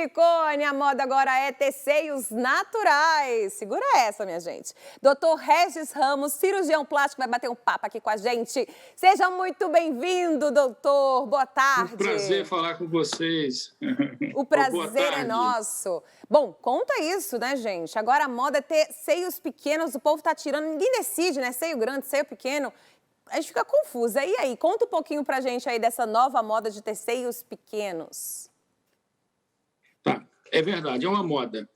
silicone, a moda agora é ter seios naturais. Segura essa, minha gente. Dr. Regis Ramos, cirurgião plástico, vai bater um papo aqui com a gente. Seja muito bem-vindo, doutor. Boa tarde. Um prazer falar com vocês. O prazer é nosso. Bom, conta isso, né, gente? Agora a moda é ter seios pequenos, o povo tá tirando, ninguém decide, né? Seio grande, seio pequeno. A gente fica confusa. E aí, conta um pouquinho pra gente aí dessa nova moda de ter seios pequenos. Tá, é verdade, é uma moda.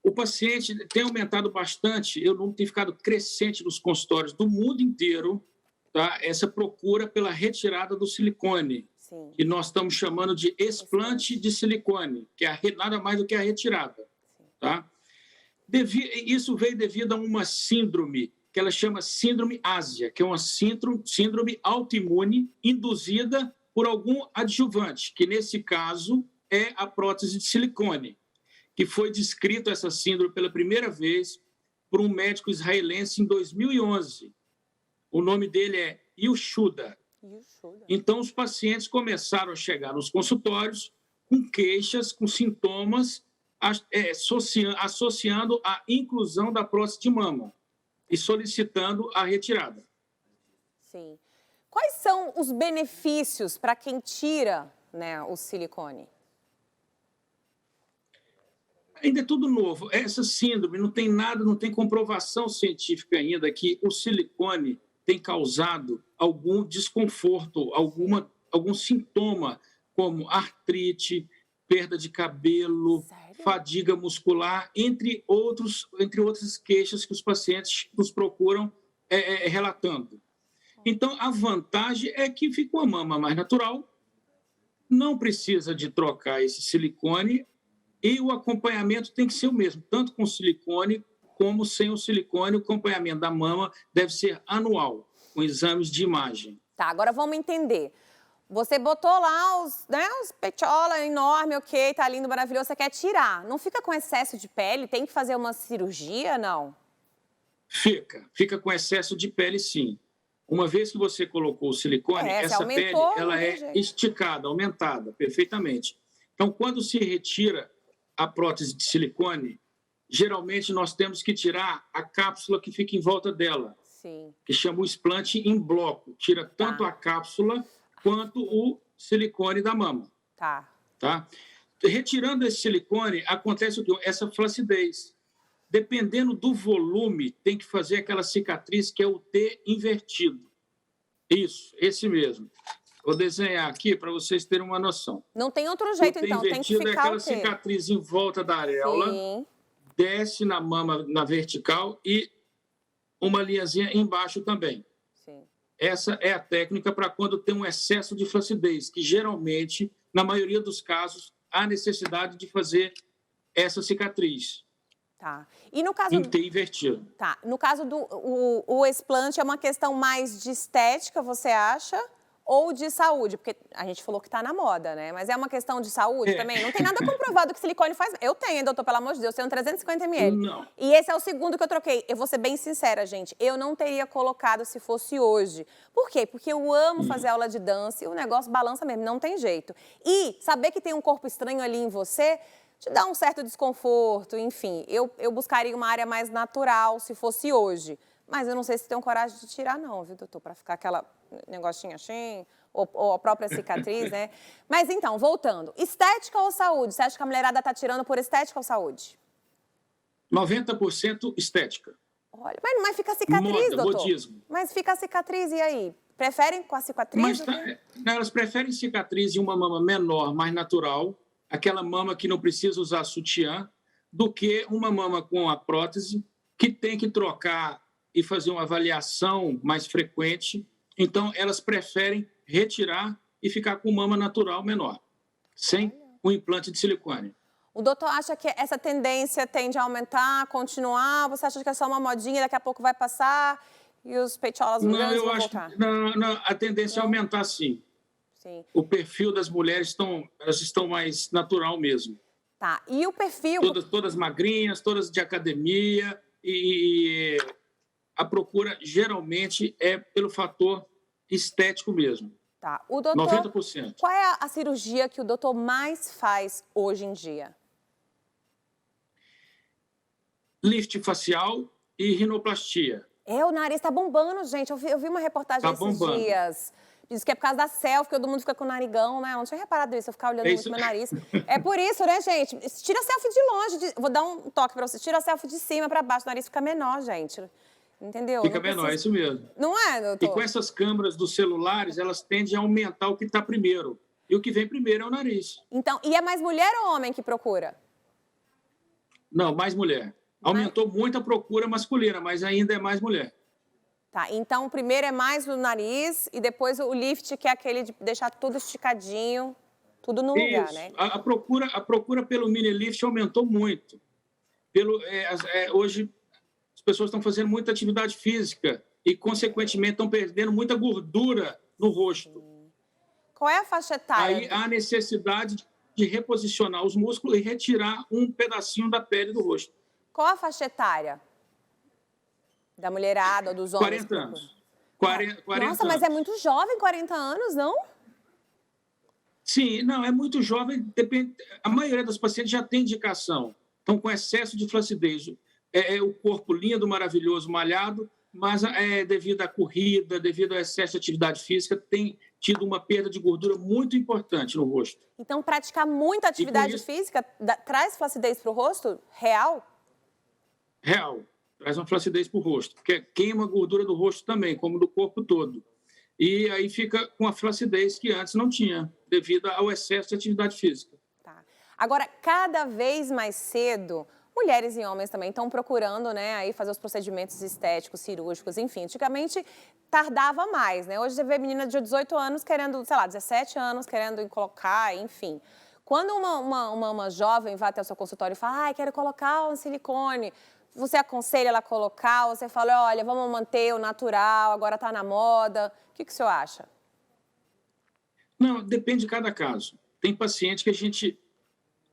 O paciente tem aumentado bastante, eu não tenho ficado crescente nos consultórios do mundo inteiro, tá? Essa procura pela retirada do silicone, Sim. que nós estamos chamando de explante de silicone, que é nada mais do que a retirada, tá? Isso veio devido a uma síndrome que ela chama síndrome ásia, que é uma síndrome autoimune induzida por algum adjuvante, que nesse caso é a prótese de silicone, que foi descrito essa síndrome pela primeira vez por um médico israelense em 2011. O nome dele é Yushuda. Então, os pacientes começaram a chegar nos consultórios com queixas, com sintomas, associando a inclusão da prótese de mama e solicitando a retirada. Sim. Quais são os benefícios para quem tira, né, o silicone? Ainda é tudo novo. Essa síndrome não tem nada, não tem comprovação científica ainda que o silicone tem causado algum desconforto, algum sintoma, como artrite, perda de cabelo, fadiga muscular, entre outras queixas que os pacientes nos procuram relatando. Então, a vantagem é que fica uma mama mais natural, não precisa de trocar esse silicone e o acompanhamento tem que ser o mesmo, tanto com silicone como sem o silicone. O acompanhamento da mama deve ser anual, com exames de imagem. Tá, agora vamos entender. Você botou lá os peitola enorme, ok, tá lindo, maravilhoso, você quer tirar. Não fica com excesso de pele? Tem que fazer uma cirurgia, não? Fica com excesso de pele, sim. Uma vez que você colocou o silicone, essa pele ela é esticada, aumentada, perfeitamente. Então, quando se retira a prótese de silicone, geralmente nós temos que tirar a cápsula que fica em volta dela, Sim. Que chama o explante em bloco. Tira tanto a cápsula quanto o silicone da mama. Tá? Retirando esse silicone, acontece o quê? Essa flacidez. Dependendo do volume, tem que fazer aquela cicatriz que é o T invertido. Isso, esse mesmo. Vou desenhar aqui para vocês terem uma noção. Não tem outro jeito, então, tem que ficar é aquela cicatriz em volta da areola, desce na mama, na vertical, e uma linhazinha embaixo também. Sim. Essa é a técnica para quando tem um excesso de flacidez, que geralmente, na maioria dos casos, há necessidade de fazer essa cicatriz. Tá. E no caso... Tem que ter invertido. Tá. No caso do o explante, é uma questão mais de estética, você acha? Ou de saúde? Porque a gente falou que tá na moda, né? Mas é uma questão de saúde também? Não tem nada comprovado que silicone faz... Eu tenho, doutor, pelo amor de Deus, tenho 350 ml. Não. E esse é o segundo que eu troquei. Eu vou ser bem sincera, gente. Eu não teria colocado se fosse hoje. Por quê? Porque eu amo fazer aula de dança e o negócio balança mesmo, não tem jeito. E saber que tem um corpo estranho ali em você te dá um certo desconforto, enfim. Eu buscaria uma área mais natural se fosse hoje. Mas eu não sei se tenho coragem de tirar não, viu, doutor? Para ficar aquela negocinho assim, ou a própria cicatriz, né? Mas então, voltando. Estética ou saúde? Você acha que a mulherada tá tirando por estética ou saúde? 90% estética. Olha, mas fica a cicatriz, moda, doutor? modismo. Mas fica a cicatriz, e aí? Preferem com a cicatriz? Elas preferem cicatriz em uma mama menor, mais natural, aquela mama que não precisa usar sutiã, do que uma mama com a prótese, que tem que trocar e fazer uma avaliação mais frequente. Então, elas preferem retirar e ficar com mama natural menor, sem o implante de silicone. O doutor acha que essa tendência tende a aumentar, continuar? Você acha que é só uma modinha, daqui a pouco vai passar e os peitolas grandes vão voltar? Não, a tendência é aumentar, sim. Sim. O perfil das mulheres elas estão mais natural mesmo. Tá, e o perfil... Todas magrinhas, todas de academia, e a procura geralmente é pelo fator estético mesmo. Tá. O doutor, 90%. qual é a cirurgia que o doutor mais faz hoje em dia? Lift facial e rinoplastia. O nariz tá bombando, gente. Eu vi uma reportagem Tá esses bombando. dias. Diz que é por causa da selfie, que todo mundo fica com o narigão, né? Eu não tinha reparado isso, eu ficar olhando É muito isso. meu nariz. É por isso, né, gente? Tira a selfie de longe. Vou dar um toque pra vocês. Tira a selfie de cima pra baixo, o nariz fica menor, gente. Entendeu? Fica Não menor, precisa- é isso mesmo. Não é, E doutor? com essas câmeras dos celulares, elas tendem a aumentar o que está primeiro. E o que vem primeiro é o nariz. Então, e é mais mulher ou homem que procura? Não, mais mulher. Aumentou muito a procura masculina, mas ainda é mais mulher. Tá, então o primeiro é mais o nariz e depois o lift, que é aquele de deixar tudo esticadinho, tudo no lugar, Isso. né? A procura pelo mini lift aumentou muito. Hoje, as pessoas estão fazendo muita atividade física e, consequentemente, estão perdendo muita gordura no rosto. Qual é a faixa etária? Aí há necessidade de reposicionar os músculos e retirar um pedacinho da pele do rosto. Qual a faixa etária? Da mulherada ou dos homens? 40 anos. 40 Nossa, anos. mas é muito jovem, 40 anos, não? Sim, não, é muito jovem. Depende, a maioria das pacientes já tem indicação. Estão com excesso de flacidez. É o corpo lindo, maravilhoso, malhado, mas devido à corrida, devido ao excesso de atividade física, tem tido uma perda de gordura muito importante no rosto. Então, praticar muita atividade isso- física traz flacidez para o rosto? Real? Real. Traz uma flacidez para o rosto, porque queima a gordura do rosto também, como do corpo todo. E aí fica com a flacidez que antes não tinha, devido ao excesso de atividade física. Tá. Agora, cada vez mais cedo, mulheres e homens também estão procurando, né, aí fazer os procedimentos estéticos, cirúrgicos, enfim. Antigamente, tardava mais, né? Hoje você vê menina de 18 anos querendo, sei lá, 17 anos querendo colocar, enfim. Quando uma jovem vai até o seu consultório e fala, ai, quero colocar um silicone, você aconselha ela a colocar, ou você fala, olha, vamos manter o natural, agora está na moda. O que o senhor acha? Não, depende de cada caso. Tem paciente que a gente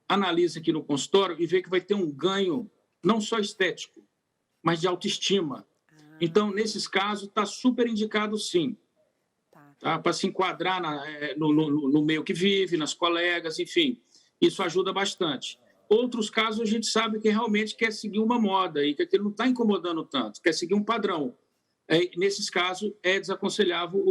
analisa aqui no consultório e vê que vai ter um ganho não só estético, mas de autoestima. Então, nesses casos, está super indicado sim. Tá? Para se enquadrar no meio que vive, nas colegas, enfim. Isso ajuda bastante. Outros casos, a gente sabe que realmente quer seguir uma moda e que aquilo não está incomodando tanto, quer seguir um padrão. Nesses casos, é desaconselhável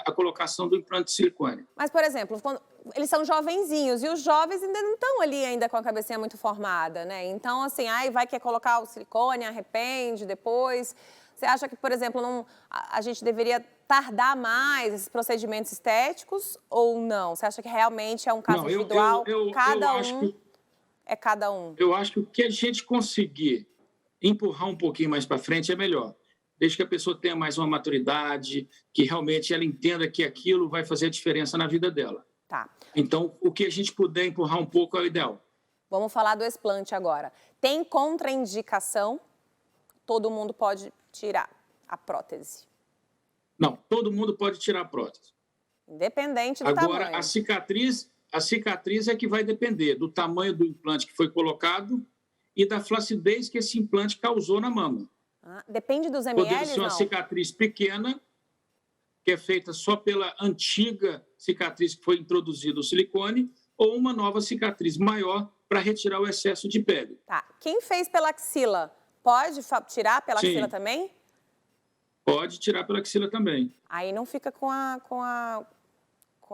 a colocação do implante de silicone. Mas, por exemplo, quando eles são jovenzinhos e os jovens ainda não estão ali ainda com a cabecinha muito formada, né? Então, assim, vai quer colocar o silicone, arrepende depois. Você acha que, por exemplo, a gente deveria tardar mais esses procedimentos estéticos ou não? Você acha que realmente é um caso individual? É cada um. Eu acho que o que a gente conseguir empurrar um pouquinho mais para frente é melhor. Desde que a pessoa tenha mais uma maturidade, que realmente ela entenda que aquilo vai fazer a diferença na vida dela. Tá. Então, o que a gente puder empurrar um pouco é o ideal. Vamos falar do explante agora. Tem contraindicação? Todo mundo pode tirar a prótese? Não, todo mundo pode tirar a prótese. Independente do Agora, tamanho. a cicatriz é que vai depender do tamanho do implante que foi colocado e da flacidez que esse implante causou na mama. Depende dos ml, Podendo ser uma cicatriz pequena, que é feita só pela antiga cicatriz que foi introduzido o silicone, ou uma nova cicatriz maior para retirar o excesso de pele. Tá. Quem fez pela axila, pode tirar pela axila também? Pode tirar pela axila também. Aí não fica com a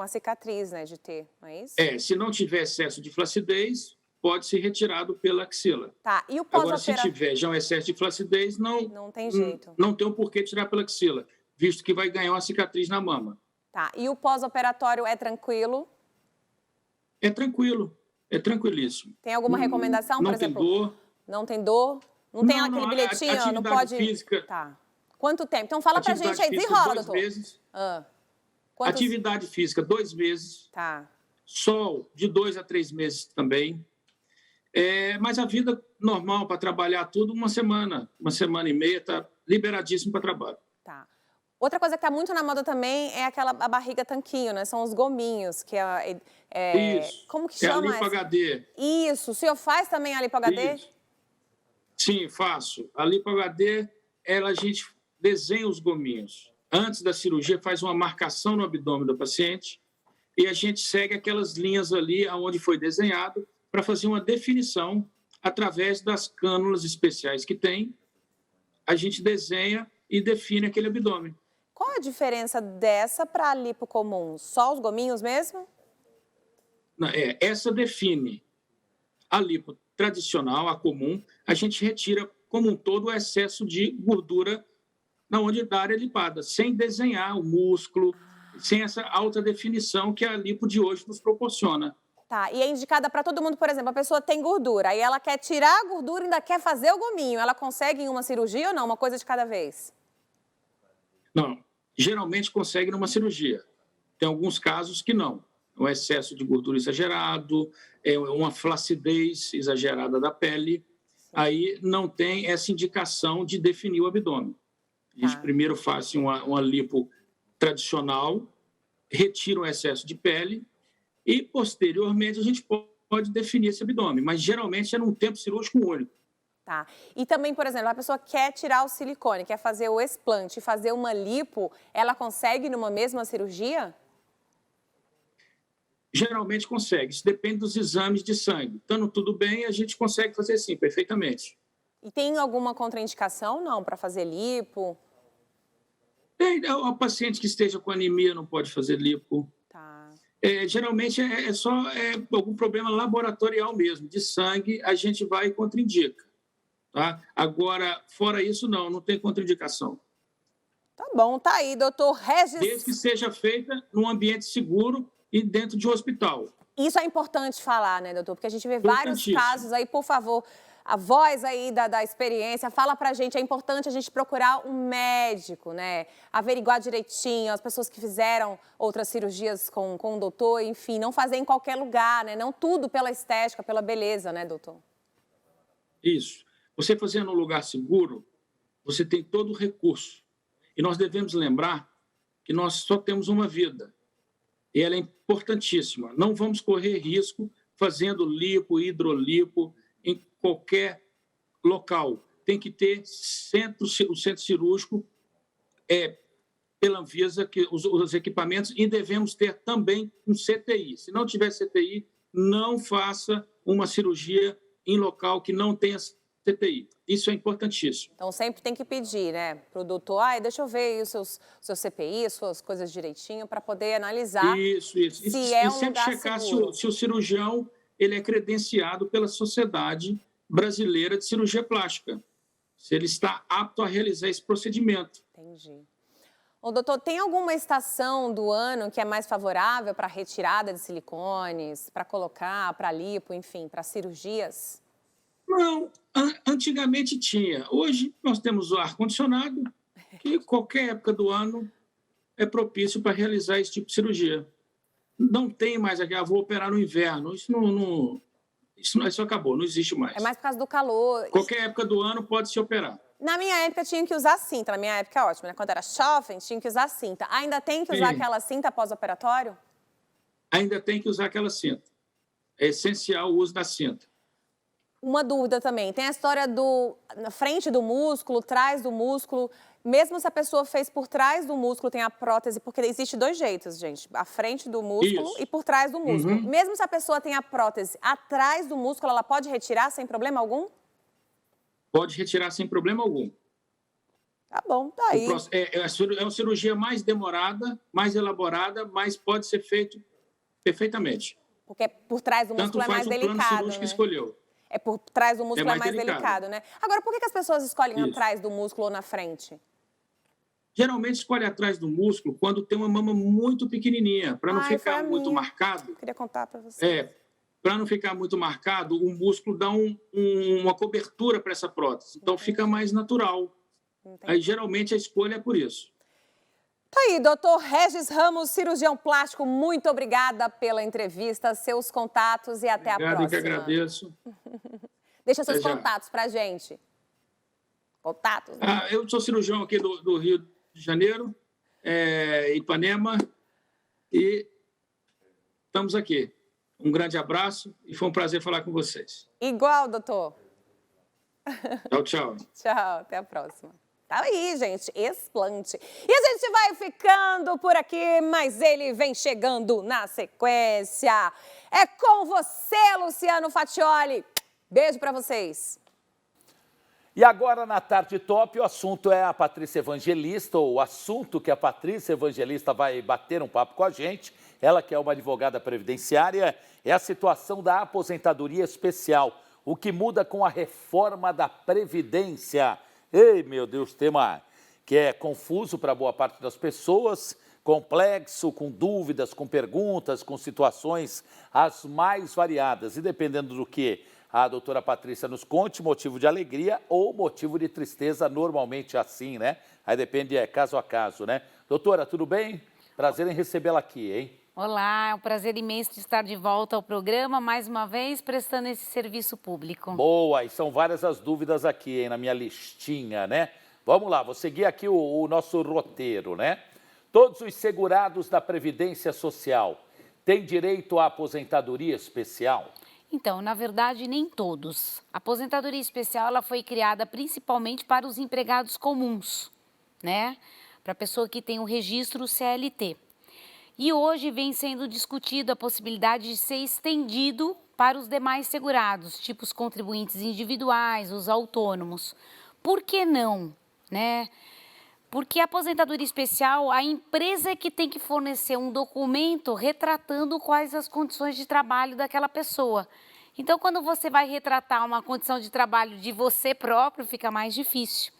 cicatriz, né, de ter, não é isso? Se não tiver excesso de flacidez, pode ser retirado pela axila. Tá, e o Agora, se pós-operatório? tiver já um excesso de flacidez, Não tem jeito. Não tem o porquê tirar pela axila, visto que vai ganhar uma cicatriz na mama. Tá, e o pós-operatório é tranquilo? É tranquilo, é tranquilíssimo. Tem alguma recomendação, por exemplo? Não tem dor. Não tem dor? Não tem aquele bilhetinho? Não pode... Física, Tá. Quanto tempo? Então fala pra gente aí, desenrola, doutor. 2 meses. Quantos... Atividade física, 2 meses. Tá. Sol, de 2 a 3 meses também. Mas a vida normal para trabalhar tudo, uma semana e meia, está liberadíssimo para trabalho. Tá. Outra coisa que está muito na moda também é a barriga tanquinho, né? São os gominhos, que Isso. Como que chama? É a lipo HD. Isso. O senhor faz também a lipo HD? Isso. Sim, faço. A lipo HD, a gente desenha os gominhos. antes da cirurgia, faz uma marcação no abdômen do paciente e a gente segue aquelas linhas ali onde foi desenhado para fazer uma definição através das cânulas especiais que tem. A gente desenha e define aquele abdômen. Qual a diferença dessa para a lipo comum? Só os gominhos mesmo? Essa define a lipo tradicional, a comum. A gente retira como um todo o excesso de gordura da área lipada, sem desenhar o músculo, sem essa alta definição que a lipo de hoje nos proporciona. Tá, e é indicada para todo mundo, por exemplo, a pessoa tem gordura, aí ela quer tirar a gordura e ainda quer fazer o gominho. Ela consegue em uma cirurgia ou não? Uma coisa de cada vez? Não, geralmente consegue numa cirurgia. Tem alguns casos que não. O excesso de gordura exagerado, uma flacidez exagerada da pele, aí não tem essa indicação de definir o abdômen. A gente primeiro faz uma lipo tradicional, retira o excesso de pele e, posteriormente, a gente pode definir esse abdômen, mas geralmente é num tempo cirúrgico único. Tá. E também, por exemplo, a pessoa quer tirar o silicone, quer fazer o explante, fazer uma lipo, ela consegue numa mesma cirurgia? Geralmente consegue, isso depende dos exames de sangue. Estando tudo bem, a gente consegue fazer sim, perfeitamente. E tem alguma contraindicação, não, para fazer lipo? O paciente que esteja com anemia não pode fazer lipo. Tá. Geralmente é só algum problema laboratorial mesmo, de sangue, a gente vai e contraindica. Tá? Agora, fora isso, não tem contraindicação. Tá bom, tá aí, doutor Regis. Desde que seja feita num ambiente seguro e dentro de um hospital. Isso é importante falar, né, doutor? Porque a gente vê vários casos aí, por favor, a voz aí da experiência, fala pra gente, é importante a gente procurar um médico, né? Averiguar direitinho, as pessoas que fizeram outras cirurgias com o doutor, enfim, não fazer em qualquer lugar, né? Não tudo pela estética, pela beleza, né, doutor? Isso. Você fazendo num lugar seguro, você tem todo o recurso. E nós devemos lembrar que nós só temos uma vida. E ela é importantíssima. Não vamos correr risco fazendo lipo, hidrolipo, em qualquer local. Tem que ter o centro cirúrgico pela Anvisa, os equipamentos, e devemos ter também um CTI. Se não tiver CTI, não faça uma cirurgia em local que não tenha CTI. Isso é importantíssimo. Então, sempre tem que pedir, né, para o doutor, deixa eu ver aí o seu CPI, suas coisas direitinho, para poder analisar Isso. se é um sempre lugar checar seguro. se o cirurgião ele é credenciado pela Sociedade Brasileira de Cirurgia Plástica, se ele está apto a realizar esse procedimento. Entendi. Ô, doutor, tem alguma estação do ano que é mais favorável para a retirada de silicones, para colocar, para lipo, enfim, para cirurgias? Não, antigamente tinha. Hoje nós temos o ar-condicionado, que qualquer época do ano é propício para realizar esse tipo de cirurgia. Não tem mais aqui, vou operar no inverno. Isso acabou, não existe mais. É mais por causa do calor. Qualquer época do ano pode se operar. Na minha época tinha que usar cinta, na minha época é ótimo, né? Quando era jovem, tinha que usar cinta. Ainda tem que usar aquela cinta pós-operatório? Ainda tem que usar aquela cinta. É essencial o uso da cinta. Uma dúvida também, tem a história na frente do músculo, trás do músculo. Mesmo se a pessoa fez por trás do músculo, tem a prótese, porque existe dois jeitos, gente. A frente do músculo e por trás do músculo. Uhum. Mesmo se a pessoa tem a prótese atrás do músculo, ela pode retirar sem problema algum? Pode retirar sem problema algum. Tá bom, tá aí. É uma cirurgia mais demorada, mais elaborada, mas pode ser feito perfeitamente. Porque por trás do músculo é mais delicado, plano cirúrgico né? escolheu. É por trás do músculo é mais delicado. delicado, né? Agora, por que as pessoas escolhem Isso. atrás do músculo ou na frente? Geralmente escolhe atrás do músculo quando tem uma mama muito pequenininha, para não ficar muito marcado. Eu queria contar para você. Para não ficar muito marcado, o músculo dá uma cobertura para essa prótese. Então fica mais natural. Entendi. Aí geralmente a escolha é por isso. Tá aí, doutor Regis Ramos, cirurgião plástico, muito obrigada pela entrevista, seus contatos e até a próxima. Obrigado, eu que agradeço. Deixa seus Até já. contatos pra gente. Contatos, né? Eu sou cirurgião aqui do Rio de Janeiro, Ipanema, e estamos aqui. Um grande abraço e foi um prazer falar com vocês. Igual, doutor. Tchau, tchau. Tchau, até a próxima. Tá aí, gente, explante. E a gente vai ficando por aqui, mas ele vem chegando na sequência. É com você, Luciano Faccioli. Beijo pra vocês. E agora, na Tarde Top, o assunto é a Patrícia Evangelista, ou o assunto que a Patrícia Evangelista vai bater um papo com a gente, ela que é uma advogada previdenciária, é a situação da aposentadoria especial, o que muda com a reforma da Previdência. Ei, meu Deus, tema que é confuso para boa parte das pessoas, complexo, com dúvidas, com perguntas, com situações as mais variadas. E dependendo do que a doutora Patrícia nos conte, motivo de alegria ou motivo de tristeza, normalmente assim, né? Aí depende, caso a caso, né? Doutora, tudo bem? Prazer em recebê-la aqui, hein? Olá, é um prazer imenso de estar de volta ao programa, mais uma vez, prestando esse serviço público. Boa, e são várias as dúvidas aqui, hein, na minha listinha, né? Vamos lá, vou seguir aqui o nosso roteiro, né? Todos os segurados da Previdência Social têm direito à aposentadoria especial? Então, na verdade, nem todos. A aposentadoria especial ela foi criada principalmente para os empregados comuns, né? Para a pessoa que tem o registro CLT. E hoje vem sendo discutido a possibilidade de ser estendido para os demais segurados, tipo os contribuintes individuais, os autônomos. Por que não, né? Porque a aposentadoria especial, a empresa é que tem que fornecer um documento retratando quais as condições de trabalho daquela pessoa. Então, quando você vai retratar uma condição de trabalho de você próprio, fica mais difícil.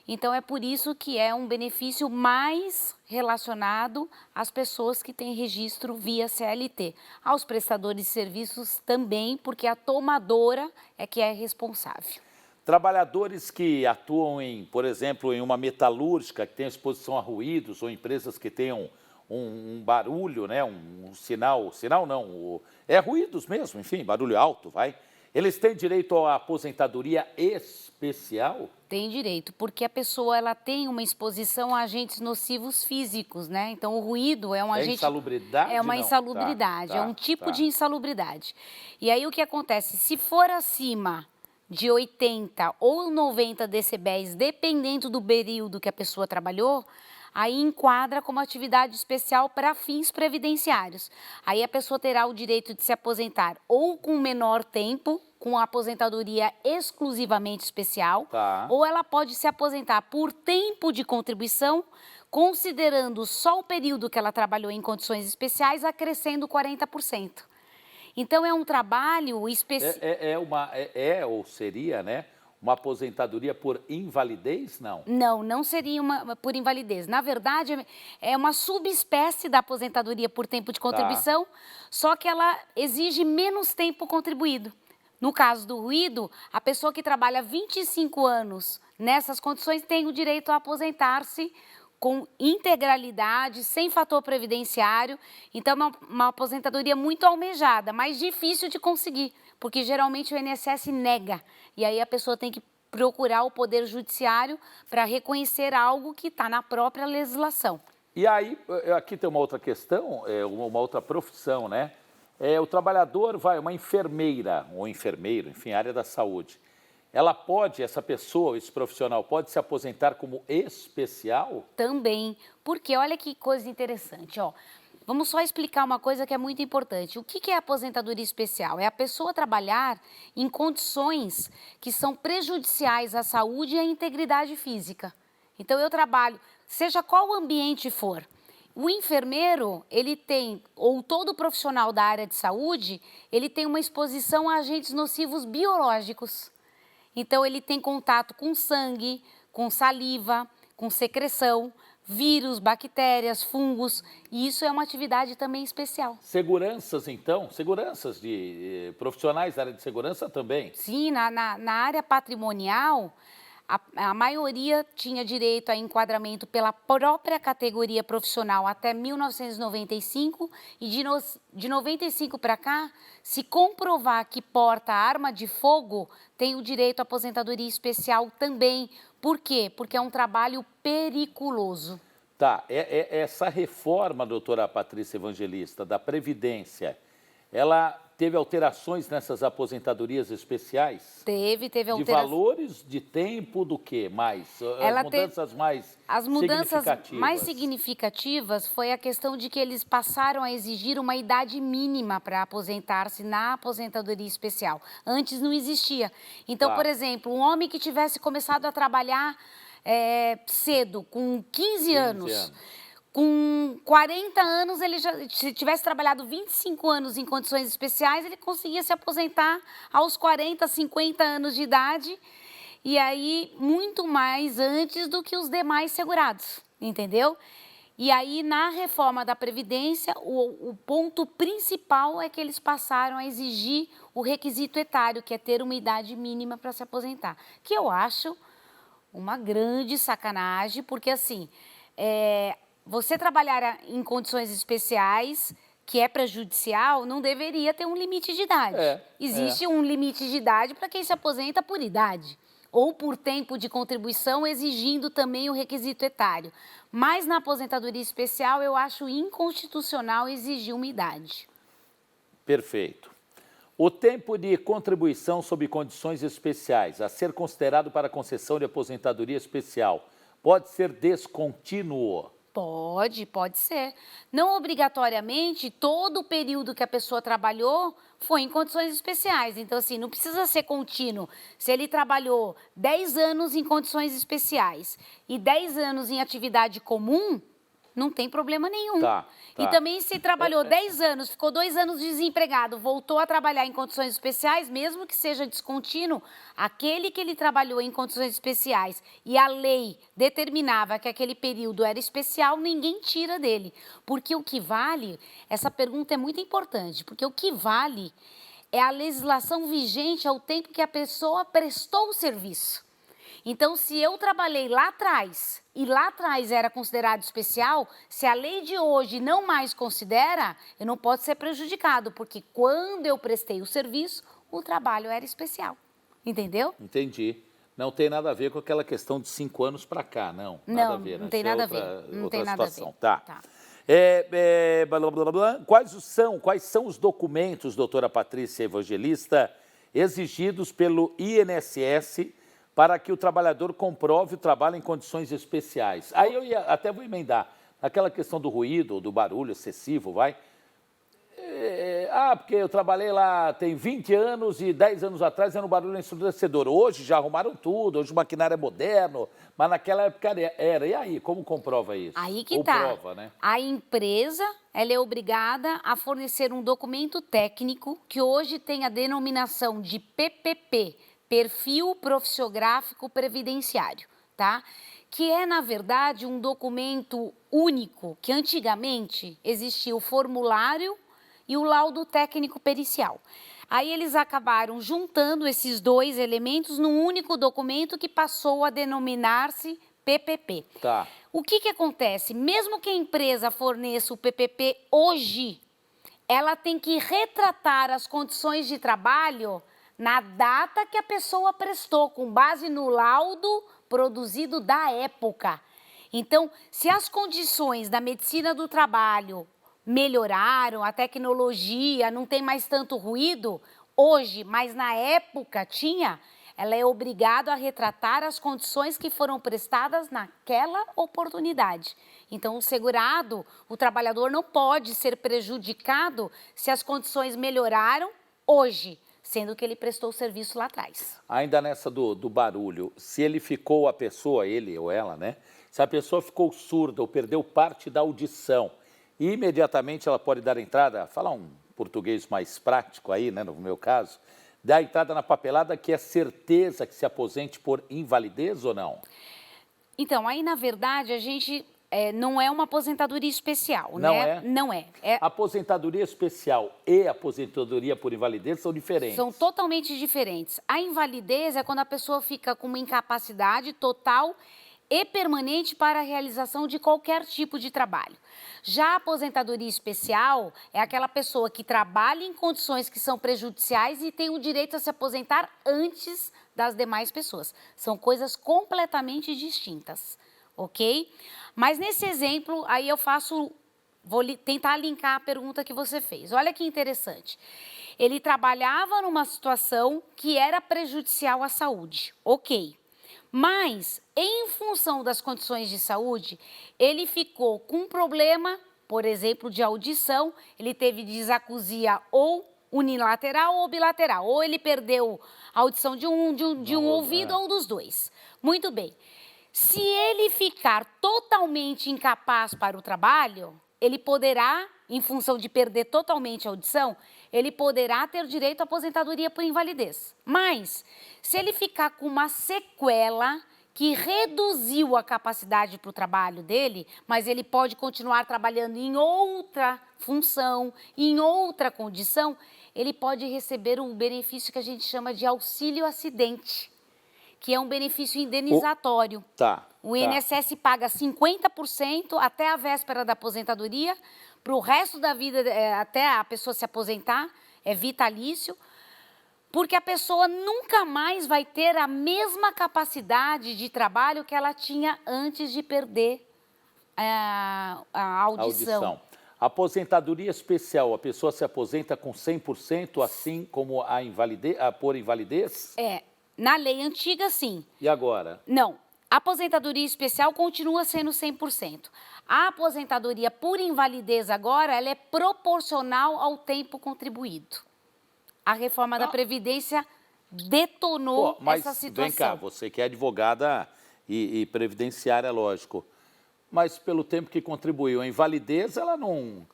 Então, é por isso que é um benefício mais relacionado às pessoas que têm registro via CLT. Aos prestadores de serviços também, porque a tomadora é que é responsável. Trabalhadores que atuam em, por exemplo, em uma metalúrgica que tem exposição a ruídos ou empresas que tenham um barulho, né, um sinal não, ruídos mesmo, enfim, barulho alto, vai. Eles têm direito à aposentadoria especial? Tem direito, porque a pessoa ela tem uma exposição a agentes nocivos físicos, né? Então o ruído é um agente... insalubridade? É uma não. insalubridade, é um tipo de insalubridade. E aí o que acontece? Se for acima de 80 ou 90 decibéis, dependendo do período que a pessoa trabalhou, aí enquadra como atividade especial para fins previdenciários. Aí a pessoa terá o direito de se aposentar ou com menor tempo, com a aposentadoria exclusivamente especial, ou ela pode se aposentar por tempo de contribuição, considerando só o período que ela trabalhou em condições especiais, acrescendo 40%. Então, é um trabalho específico. Ou seria, né? Uma aposentadoria por invalidez, não? Não, não seria por invalidez. Na verdade, é uma subespécie da aposentadoria por tempo de contribuição, só que ela exige menos tempo contribuído. No caso do ruído, a pessoa que trabalha 25 anos nessas condições tem o direito a aposentar-se com integralidade, sem fator previdenciário. Então, é uma aposentadoria muito almejada, mas difícil de conseguir, porque geralmente o INSS nega. E aí a pessoa tem que procurar o Poder Judiciário para reconhecer algo que está na própria legislação. E aí, aqui tem uma outra questão, uma outra profissão, né? O trabalhador uma enfermeira ou enfermeiro, enfim, área da saúde. Ela pode, essa pessoa, esse profissional, pode se aposentar como especial? Também, porque olha que coisa interessante, ó. Vamos só explicar uma coisa que é muito importante. O que é aposentadoria especial? É a pessoa trabalhar em condições que são prejudiciais à saúde e à integridade física. Então, eu trabalho, seja qual ambiente for. O enfermeiro, ele tem, ou todo profissional da área de saúde, ele tem uma exposição a agentes nocivos biológicos. Então, ele tem contato com sangue, com saliva, com secreção, vírus, bactérias, fungos, e isso é uma atividade também especial. Seguranças, então? Seguranças de profissionais da área de segurança também? Sim, na área patrimonial, a maioria tinha direito a enquadramento pela própria categoria profissional até 1995 e de 95 para cá, se comprovar que porta arma de fogo, tem o direito à aposentadoria especial também. Por quê? Porque é um trabalho periculoso. Tá, essa reforma, doutora Patrícia Evangelista, da Previdência, ela teve alterações nessas aposentadorias especiais? Teve De alteração. valores, de tempo, do que mais? Ela As mudanças mais As mudanças significativas? mais significativas foi a questão de que eles passaram a exigir uma idade mínima para aposentar-se na aposentadoria especial. Antes não existia. Então, Tá. por exemplo, um homem que tivesse começado a trabalhar cedo, com 15 anos, com 40 anos, ele se tivesse trabalhado 25 anos em condições especiais, ele conseguia se aposentar aos 40, 50 anos de idade, e aí muito mais antes do que os demais segurados, entendeu? E aí, na reforma da Previdência, o ponto principal é que eles passaram a exigir o requisito etário, que é ter uma idade mínima para se aposentar, que eu acho uma grande sacanagem, porque assim, você trabalhar em condições especiais, que é prejudicial, não deveria ter um limite de idade. Existe um limite de idade para quem se aposenta por idade, ou por tempo de contribuição, exigindo também o requisito etário. Mas na aposentadoria especial, eu acho inconstitucional exigir uma idade. Perfeito. O tempo de contribuição sob condições especiais a ser considerado para concessão de aposentadoria especial pode ser descontínuo? Pode ser. Não obrigatoriamente todo o período que a pessoa trabalhou foi em condições especiais. Então, assim, não precisa ser contínuo. Se ele trabalhou 10 anos em condições especiais e 10 anos em atividade comum, não tem problema nenhum. Tá. E também se trabalhou 10 anos, ficou 2 anos desempregado, voltou a trabalhar em condições especiais, mesmo que seja descontínuo, aquele que ele trabalhou em condições especiais e a lei determinava que aquele período era especial, ninguém tira dele. Porque o que vale, essa pergunta é muito importante, porque o que vale é a legislação vigente ao tempo que a pessoa prestou o serviço. Então, se eu trabalhei lá atrás e lá atrás era considerado especial, se a lei de hoje não mais considera, eu não posso ser prejudicado, porque quando eu prestei o serviço, o trabalho era especial. Entendeu? Entendi. Não tem nada a ver com aquela questão de 5 anos para cá, não. Não, a ver, não tem Isso é nada a outra- ver. Não outra tem nada a situação. ver. Tá. Blá, blá, blá, blá. Quais são os documentos, doutora Patrícia Evangelista, exigidos pelo INSS para que o trabalhador comprove o trabalho em condições especiais? Aí eu até vou emendar. Aquela questão do ruído, do barulho excessivo, vai. Porque eu trabalhei lá tem 20 anos e 10 anos atrás era um barulho ensurdecedor. Hoje já arrumaram tudo, hoje o maquinário é moderno, mas naquela época era. E aí, como comprova isso? Aí que Ou tá. prova, né? A empresa, ela é obrigada a fornecer um documento técnico que hoje tem a denominação de PPP, Perfil Profissiográfico Previdenciário, tá? Que é, na verdade, um documento único, que antigamente existia o formulário e o laudo técnico pericial. Aí eles acabaram juntando esses dois elementos num único documento que passou a denominar-se PPP. Tá. O que acontece? Mesmo que a empresa forneça o PPP hoje, ela tem que retratar as condições de trabalho na data que a pessoa prestou, com base no laudo produzido da época. Então, se as condições da medicina do trabalho melhoraram, a tecnologia não tem mais tanto ruído, hoje, mas na época tinha, ela é obrigada a retratar as condições que foram prestadas naquela oportunidade. Então, o segurado, o trabalhador não pode ser prejudicado se as condições melhoraram hoje, sendo que ele prestou o serviço lá atrás. Ainda nessa do barulho, se ele ficou, a pessoa, ele ou ela, né? Se a pessoa ficou surda ou perdeu parte da audição, imediatamente ela pode dar entrada, falar um português mais prático aí, né, no meu caso, dar entrada na papelada que é certeza que se aposente por invalidez ou não? Então, aí na verdade a gente não é uma aposentadoria especial, Não né? é? Não é. Aposentadoria especial e aposentadoria por invalidez são diferentes. São totalmente diferentes. A invalidez é quando a pessoa fica com uma incapacidade total e permanente para a realização de qualquer tipo de trabalho. Já a aposentadoria especial é aquela pessoa que trabalha em condições que são prejudiciais e tem o direito a se aposentar antes das demais pessoas. São coisas completamente distintas, ok? Mas nesse exemplo, aí eu faço vou tentar linkar a pergunta que você fez. Olha que interessante. Ele trabalhava numa situação que era prejudicial à saúde, ok. Mas, em função das condições de saúde, ele ficou com um problema, por exemplo, de audição, ele teve disacusia ou unilateral ou bilateral, ou ele perdeu a audição de um ouvido ou dos dois. Muito bem. Se ele ficar totalmente incapaz para o trabalho, ele poderá, em função de perder totalmente a audição, ele poderá ter direito à aposentadoria por invalidez. Mas, se ele ficar com uma sequela que reduziu a capacidade para o trabalho dele, mas ele pode continuar trabalhando em outra função, em outra condição, ele pode receber um benefício que a gente chama de auxílio acidente, que é um benefício indenizatório. O INSS paga 50% até a véspera da aposentadoria, para o resto da vida, até a pessoa se aposentar, é vitalício, porque a pessoa nunca mais vai ter a mesma capacidade de trabalho que ela tinha antes de perder a audição. Aposentadoria especial, a pessoa se aposenta com 100%, assim como por invalidez? Na lei antiga, sim. E agora? Não. A aposentadoria especial continua sendo 100%. A aposentadoria por invalidez agora, ela é proporcional ao tempo contribuído. A reforma da Previdência detonou essa situação. Vem cá, você que é advogada e previdenciária, lógico. Mas pelo tempo que contribuiu, a invalidez, ela não...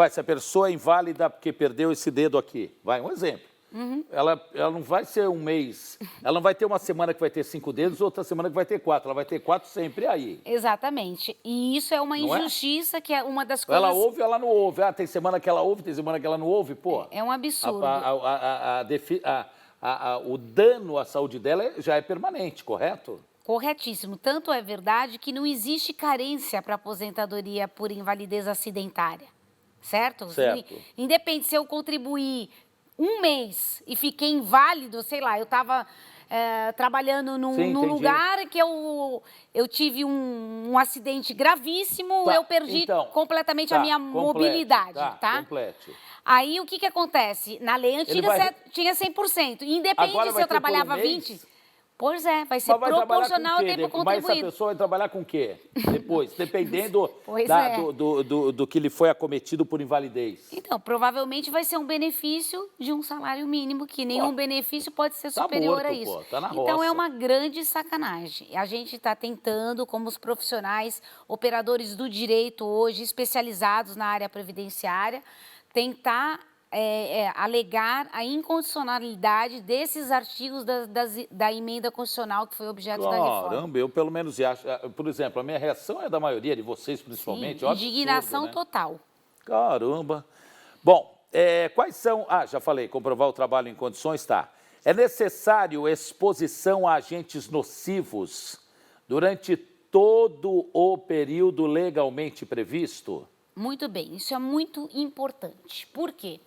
se a pessoa é inválida porque perdeu esse dedo aqui, um exemplo. Ela não vai ser um mês, ela não vai ter uma semana que vai ter 5 dedos, outra semana que vai ter 4, ela vai ter 4 sempre aí. Exatamente, e isso é uma injustiça, que é uma das coisas... Ela ouve ou ela não ouve, tem semana que ela ouve, tem semana que ela não ouve, É um absurdo. O dano à saúde dela já é permanente, correto? Corretíssimo, tanto é verdade que não existe carência para aposentadoria por invalidez acidentária, certo? Independe se eu contribuir um mês e fiquei inválido, sei lá, eu estava trabalhando num lugar que eu tive um acidente gravíssimo, eu perdi completamente a minha mobilidade, tá? Complete. Aí o que acontece? Na lei antiga tinha 100%, independente se eu trabalhava 20%. Pois vai ser proporcional ao tempo contribuído. Mas essa pessoa vai trabalhar com o quê depois? Dependendo do que lhe foi acometido por invalidez. Então, provavelmente vai ser um benefício de um salário mínimo, que nenhum benefício pode ser superior a isso. Então, é uma grande sacanagem. A gente está tentando, como os profissionais, operadores do direito hoje, especializados na área previdenciária, tentar... alegar a incondicionalidade desses artigos da emenda constitucional que foi objeto da reforma. Caramba, eu pelo menos acho, por exemplo, a minha reação é da maioria de vocês, principalmente. Sim, indignação absurdo, né? total. Caramba. Bom, quais são... já falei, comprovar o trabalho em condições, tá. É necessário exposição a agentes nocivos durante todo o período legalmente previsto? Muito bem, isso é muito importante. Por quê?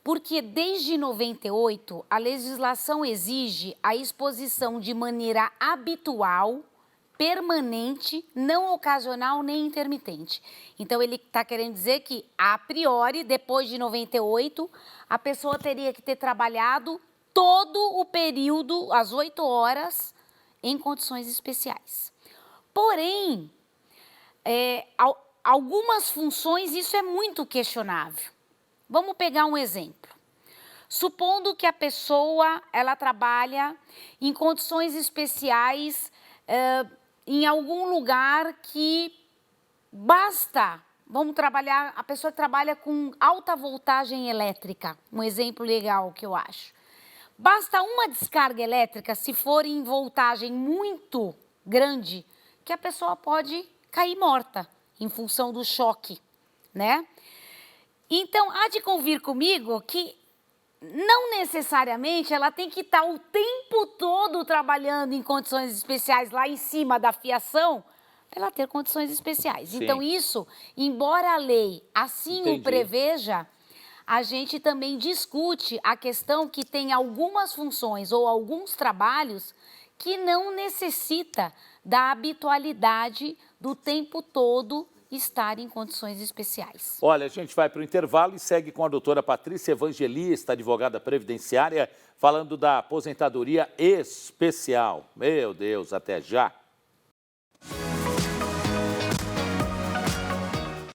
Porque desde 98, a legislação exige a exposição de maneira habitual, permanente, não ocasional nem intermitente. Então, ele está querendo dizer que, a priori, depois de 98, a pessoa teria que ter trabalhado todo o período, as 8 horas, em condições especiais. Porém, algumas funções, isso é muito questionável. Vamos pegar um exemplo. Supondo que a pessoa, ela trabalha em condições especiais, em algum lugar que a pessoa trabalha com alta voltagem elétrica, um exemplo legal que eu acho. Basta uma descarga elétrica, se for em voltagem muito grande, que a pessoa pode cair morta, em função do choque, né? Então, há de convir comigo que não necessariamente ela tem que estar o tempo todo trabalhando em condições especiais lá em cima da fiação para ela ter condições especiais. Sim. Então, isso, embora a lei assim o preveja, a gente também discute a questão que tem algumas funções ou alguns trabalhos que não necessita da habitualidade do tempo todo estar em condições especiais. Olha, a gente vai para o intervalo e segue com a doutora Patrícia Evangelista, advogada previdenciária, falando da aposentadoria especial. Meu Deus, até já.